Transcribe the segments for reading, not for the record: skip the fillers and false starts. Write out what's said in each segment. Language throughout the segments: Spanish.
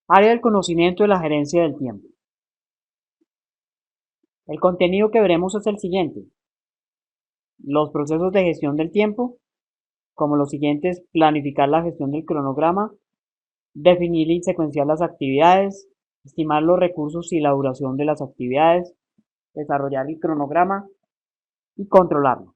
Área del conocimiento de la gerencia del tiempo. El contenido que veremos es el siguiente. Los procesos de gestión del tiempo, como los siguientes: planificar la gestión del cronograma, definir y secuenciar las actividades, estimar los recursos y la duración de las actividades, desarrollar el cronograma y controlarlo.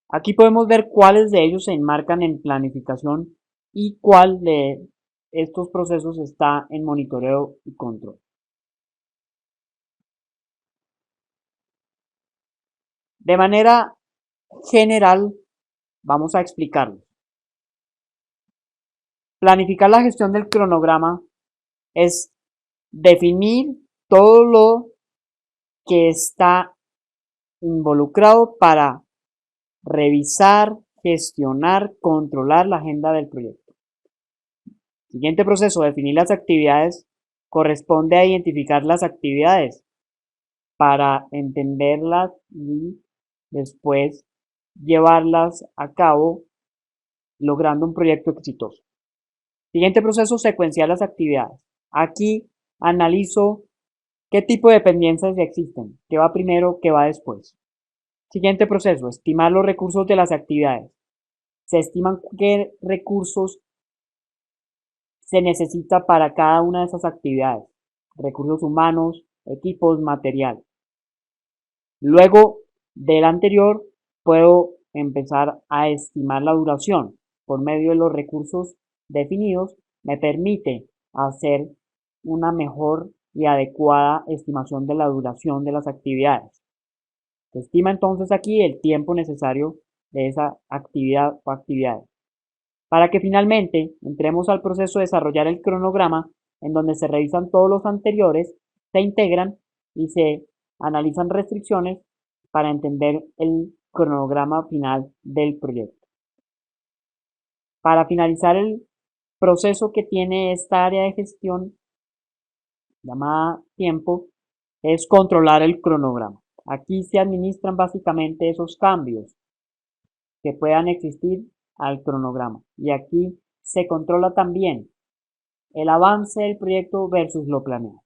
Aquí podemos ver cuáles de ellos se enmarcan en planificación y cuál de estos procesos está en monitoreo y control. De manera general, vamos a explicarlo. Planificar la gestión del cronograma es definir todo lo que está involucrado para revisar, gestionar, controlar la agenda del proyecto. Siguiente proceso: definir las actividades. Corresponde a identificar las actividades para entenderlas y después llevarlas a cabo, logrando un proyecto exitoso. Siguiente proceso: secuenciar las actividades. Aquí analizo qué tipo de dependencias existen, qué va primero, qué va después. Siguiente proceso: estimar los recursos de las actividades. Se estiman qué recursos se necesita para cada una de esas actividades: recursos humanos, equipos, material. Luego del anterior, puedo empezar a estimar la duración. Por medio de los recursos definidos, me permite hacer una mejor y adecuada estimación de la duración de las actividades. Se estima entonces aquí el tiempo necesario de esa actividad o actividades, para que finalmente entremos al proceso de desarrollar el cronograma, en donde se revisan todos los anteriores, se integran y se analizan restricciones para entender el cronograma final del proyecto. Para finalizar el proceso que tiene esta área de gestión llamada tiempo, es controlar el cronograma. Aquí se administran básicamente esos cambios que puedan existir al cronograma, y aquí se controla también el avance del proyecto versus lo planeado.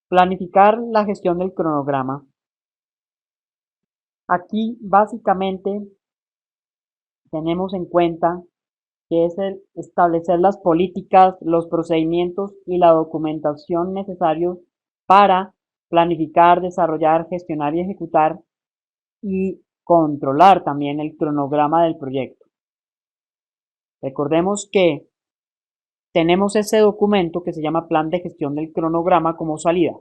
Planificar la gestión del cronograma. Aquí básicamente tenemos en cuenta que es el establecer las políticas, los procedimientos y la documentación necesarios para planificar, desarrollar, gestionar y ejecutar y controlar también el cronograma del proyecto. Recordemos que tenemos ese documento que se llama Plan de Gestión del Cronograma como salida.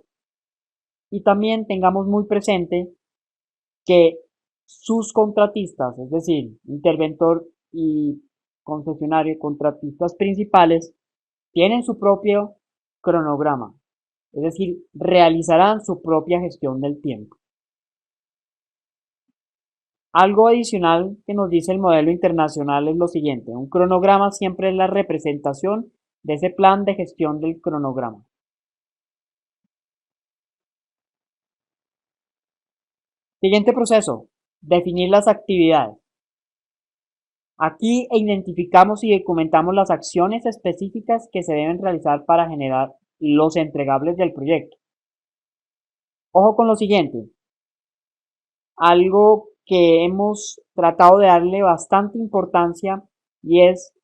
Y también tengamos muy presente que sus contratistas, es decir, interventor y concesionario, contratistas principales, tienen su propio cronograma, es decir, realizarán su propia gestión del tiempo. Algo adicional que nos dice el modelo internacional es lo siguiente: un cronograma siempre es la representación de ese plan de gestión del cronograma. Siguiente proceso: definir las actividades. Aquí identificamos y documentamos las acciones específicas que se deben realizar para generar los entregables del proyecto. Ojo con lo siguiente: algo que hemos tratado de darle bastante importancia, y es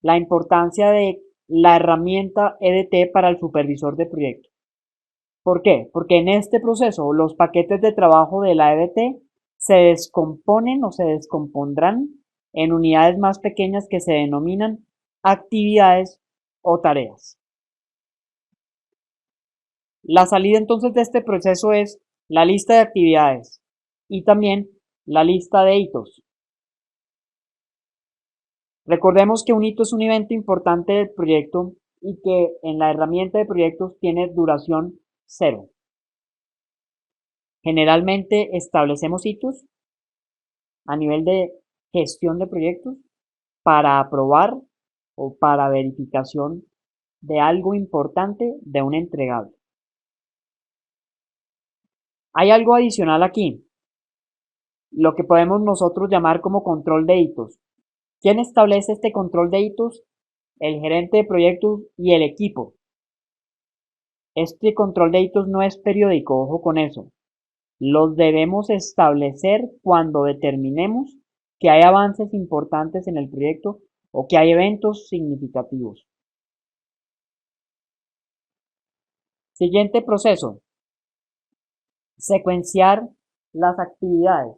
la importancia de la herramienta EDT para el supervisor de proyecto. ¿Por qué? Porque en este proceso los paquetes de trabajo de la EDT se descomponen o se descompondrán en unidades más pequeñas que se denominan actividades o tareas. La salida entonces de este proceso es la lista de actividades y también la lista de hitos. Recordemos que un hito es un evento importante del proyecto y que en la herramienta de proyectos tiene duración 0. Generalmente establecemos hitos a nivel de gestión de proyectos para aprobar o para verificación de algo importante de un entregable. Hay algo adicional aquí, lo que podemos nosotros llamar como control de hitos. ¿Quién establece este control de hitos? El gerente de proyectos y el equipo. Este control de hitos no es periódico, ojo con eso. Los debemos establecer cuando determinemos que hay avances importantes en el proyecto o que hay eventos significativos. Siguiente proceso. Secuenciar las actividades.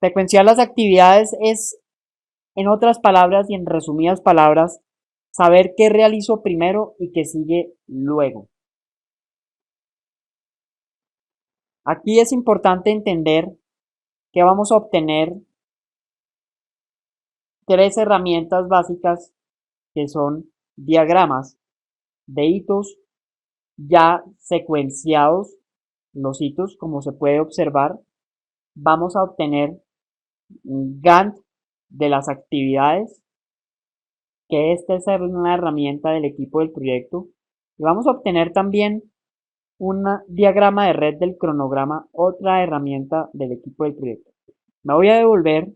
Secuenciar las actividades es, en otras palabras y en resumidas palabras, saber qué realizo primero y qué sigue luego. Aquí es importante entender que vamos a obtener tres herramientas básicas que son diagramas de hitos ya secuenciados, los hitos como se puede observar. Vamos a obtener un Gantt de las actividades, que esta es una herramienta del equipo del proyecto. Y vamos a obtener también un diagrama de red del cronograma, otra herramienta del equipo del proyecto. Me voy a devolver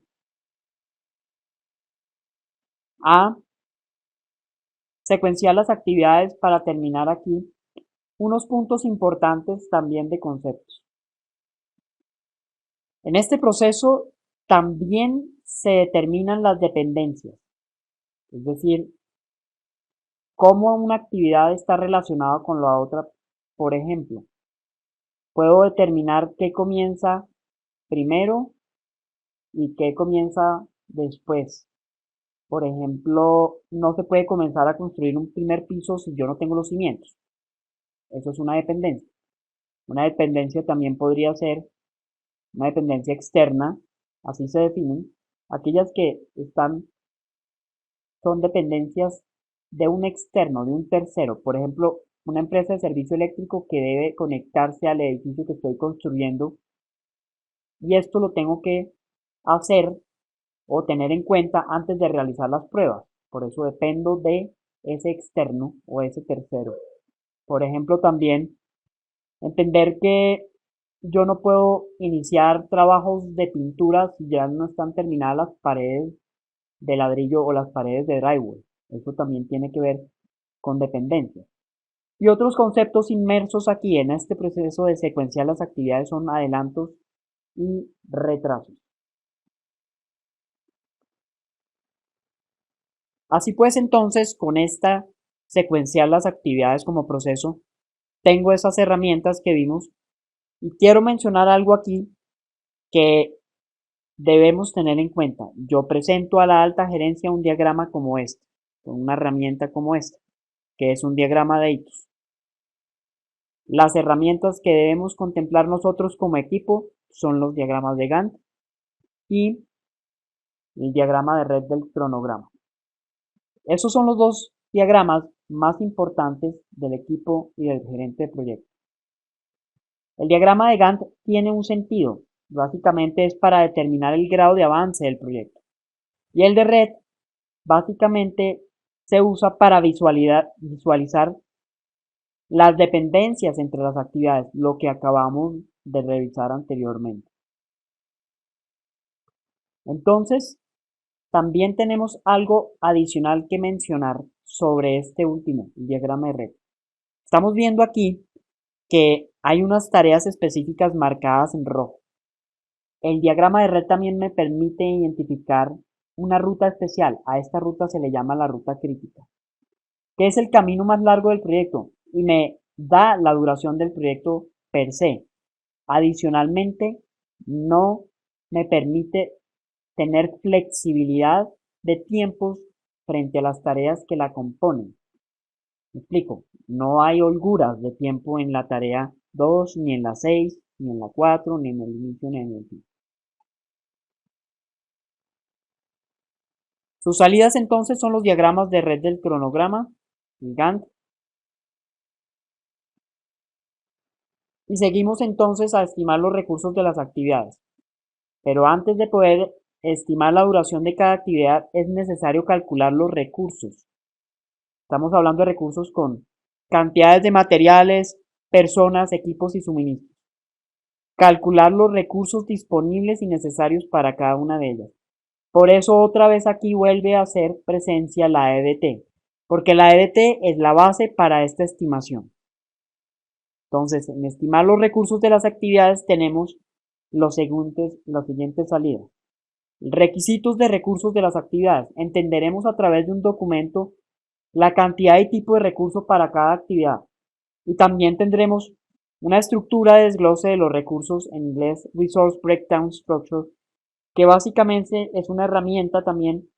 a secuenciar las actividades para terminar aquí unos puntos importantes también de conceptos. En este proceso también se determinan las dependencias, es decir, cómo una actividad está relacionada con la otra. Por ejemplo, puedo determinar qué comienza primero y qué comienza después. Por ejemplo, no se puede comenzar a construir un primer piso si yo no tengo los cimientos. Eso es una dependencia. Una dependencia también podría ser una dependencia externa, así se definen, aquellas que son dependencias de un externo, de un tercero. Por ejemplo, una empresa de servicio eléctrico que debe conectarse al edificio que estoy construyendo, y esto lo tengo que hacer o tener en cuenta antes de realizar las pruebas. Por eso dependo de ese externo o ese tercero. Por ejemplo, también entender que yo no puedo iniciar trabajos de pintura si ya no están terminadas las paredes de ladrillo o las paredes de drywall. Eso también tiene que ver con dependencia. Y otros conceptos inmersos aquí en este proceso de secuenciar las actividades son adelantos y retrasos. Así pues, entonces, con esta secuenciar las actividades como proceso, tengo esas herramientas que vimos y quiero mencionar algo aquí que debemos tener en cuenta. Yo presento a la alta gerencia un diagrama como este, con una herramienta como esta, que es un diagrama de hitos. Las herramientas que debemos contemplar nosotros como equipo son los diagramas de Gantt y el diagrama de red del cronograma. Esos son los dos diagramas más importantes del equipo y del gerente de proyecto. El diagrama de Gantt tiene un sentido, básicamente es para determinar el grado de avance del proyecto. Y el de red, básicamente, se usa para visualizar las dependencias entre las actividades, lo que acabamos de revisar anteriormente. Entonces, también tenemos algo adicional que mencionar sobre este último, el diagrama de red. Estamos viendo aquí que hay unas tareas específicas marcadas en rojo. El diagrama de red también me permite identificar una ruta especial. A esta ruta se le llama la ruta crítica, que es el camino más largo del proyecto y me da la duración del proyecto per se. Adicionalmente, no me permite tener flexibilidad de tiempos frente a las tareas que la componen. Me explico, no hay holguras de tiempo en la tarea 2, ni en la 6, ni en la 4, ni en el inicio, ni en el fin. Sus salidas entonces son los diagramas de red del cronograma, el Gantt. Y seguimos entonces a estimar los recursos de las actividades. Pero antes de poder estimar la duración de cada actividad es necesario calcular los recursos. Estamos hablando de recursos con cantidades de materiales, personas, equipos y suministros. calcular los recursos disponibles y necesarios para cada una de ellas. Por eso otra vez aquí vuelve a hacer presencia la EDT, porque la EDT es la base para esta estimación. Entonces, en estimar los recursos de las actividades tenemos las siguientes salidas. Requisitos de recursos de las actividades. Entenderemos a través de un documento la cantidad y tipo de recursos para cada actividad. Y también tendremos una estructura de desglose de los recursos, en inglés Resource Breakdown Structure, que básicamente es una herramienta también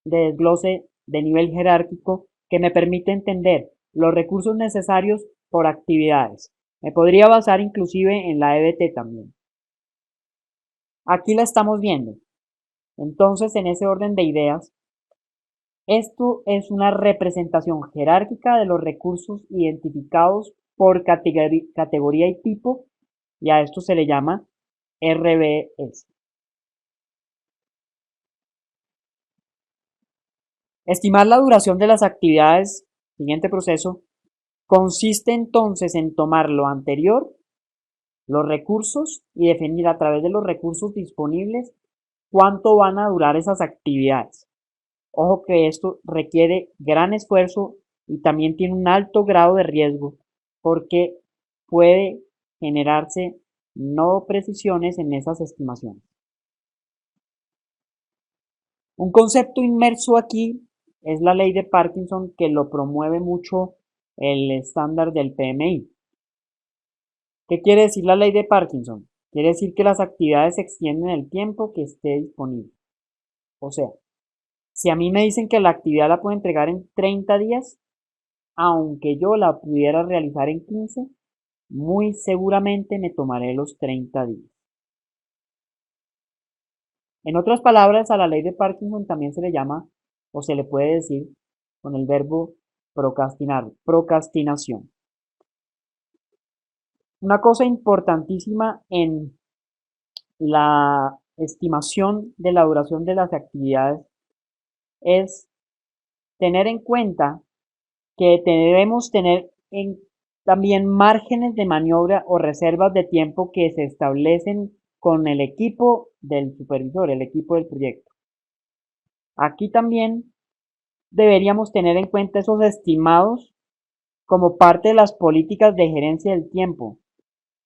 de desglose de nivel jerárquico que me permite entender los recursos necesarios por actividades. Me podría basar inclusive en la EBT también. Aquí la estamos viendo. Entonces, en ese orden de ideas, esto es una representación jerárquica de los recursos identificados por categoría y tipo, y a esto se le llama RBS. Estimar la duración de las actividades, siguiente proceso, consiste entonces en tomar lo anterior, los recursos, y definir a través de los recursos disponibles cuánto van a durar esas actividades. Ojo que esto requiere gran esfuerzo y también tiene un alto grado de riesgo porque puede generarse no precisiones en esas estimaciones. Un concepto inmerso aquí es la ley de Parkinson, que lo promueve mucho el estándar del PMI. ¿Qué quiere decir la ley de Parkinson? Quiere decir que las actividades se extienden el tiempo que esté disponible. O sea, si a mí me dicen que la actividad la puedo entregar en 30 días, aunque yo la pudiera realizar en 15, muy seguramente me tomaré los 30 días. En otras palabras, a la ley de Parkinson también se le llama, o se le puede decir con el verbo procrastinar, procrastinación. Una cosa importantísima en la estimación de la duración de las actividades es tener en cuenta que debemos tener también márgenes de maniobra o reservas de tiempo que se establecen con el equipo del supervisor, el equipo del proyecto. Aquí también deberíamos tener en cuenta esos estimados como parte de las políticas de gerencia del tiempo.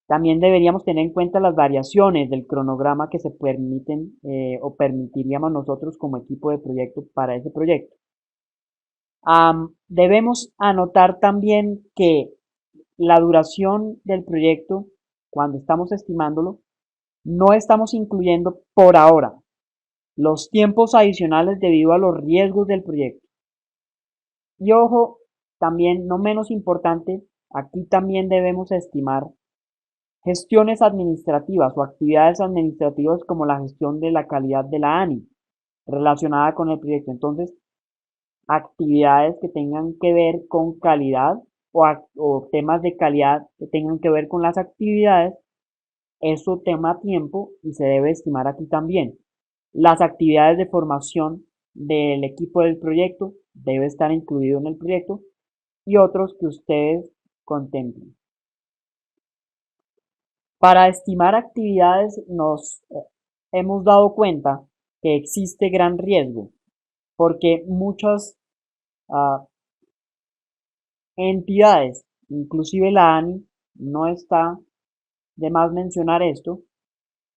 También deberíamos tener en cuenta las variaciones del cronograma que se permiten o permitiríamos nosotros como equipo de proyecto para ese proyecto. Debemos anotar también que la duración del proyecto, cuando estamos estimándolo, no estamos incluyendo por ahora los tiempos adicionales debido a los riesgos del proyecto. Y ojo, también no menos importante, aquí también debemos estimar gestiones administrativas o actividades administrativas como la gestión de la calidad de la ANI relacionada con el proyecto. Entonces, actividades que tengan que ver con calidad o temas de calidad que tengan que ver con las actividades, eso toma tiempo y se debe estimar aquí también. Las actividades de formación del equipo del proyecto debe estar incluido en el proyecto y otros que ustedes contemplen. Para estimar actividades nos hemos dado cuenta que existe gran riesgo porque muchas entidades, inclusive la ANI, no está de más mencionar esto,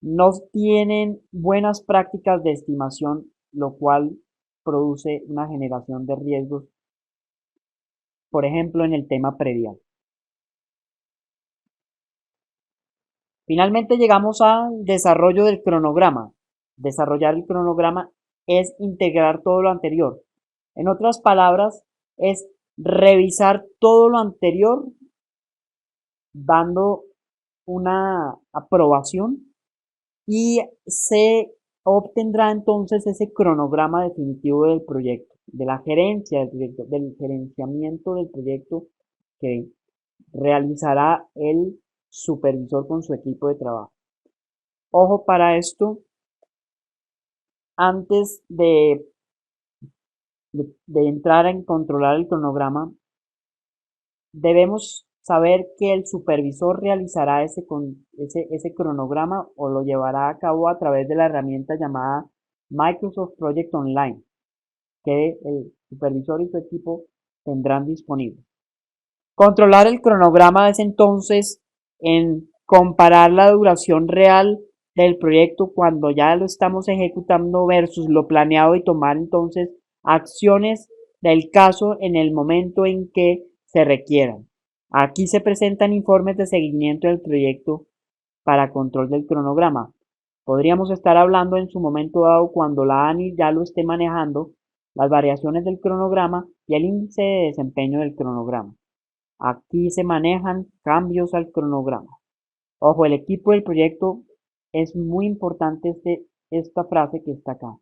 no tienen buenas prácticas de estimación, lo cual produce una generación de riesgos, por ejemplo, en el tema predial. Finalmente llegamos al desarrollo del cronograma. Desarrollar el cronograma es integrar todo lo anterior. En otras palabras, es revisar todo lo anterior dando una aprobación y se obtendrá entonces ese cronograma definitivo del proyecto, de la gerencia del proyecto, del gerenciamiento del proyecto que realizará el supervisor con su equipo de trabajo. Ojo para esto, antes de entrar en controlar el cronograma, debemos saber que el supervisor realizará ese cronograma o lo llevará a cabo a través de la herramienta llamada Microsoft Project Online, que el supervisor y su equipo tendrán disponible. Controlar el cronograma es entonces en comparar la duración real del proyecto cuando ya lo estamos ejecutando versus lo planeado y tomar entonces acciones del caso en el momento en que se requieran. Aquí se presentan informes de seguimiento del proyecto para control del cronograma. Podríamos estar hablando en su momento dado cuando la ANI ya lo esté manejando, las variaciones del cronograma y el índice de desempeño del cronograma. Aquí se manejan cambios al cronograma. Ojo, el equipo del proyecto es muy importante esta frase que está acá.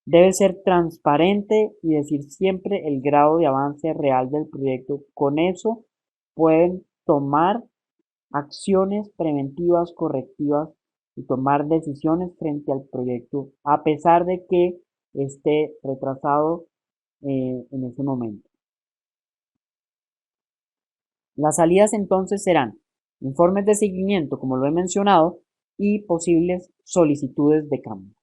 Debe ser transparente y decir siempre el grado de avance real del proyecto. Con eso pueden tomar acciones preventivas, correctivas y tomar decisiones frente al proyecto a pesar de que esté retrasado en ese momento. Las salidas entonces serán informes de seguimiento, como lo he mencionado, y posibles solicitudes de cambio.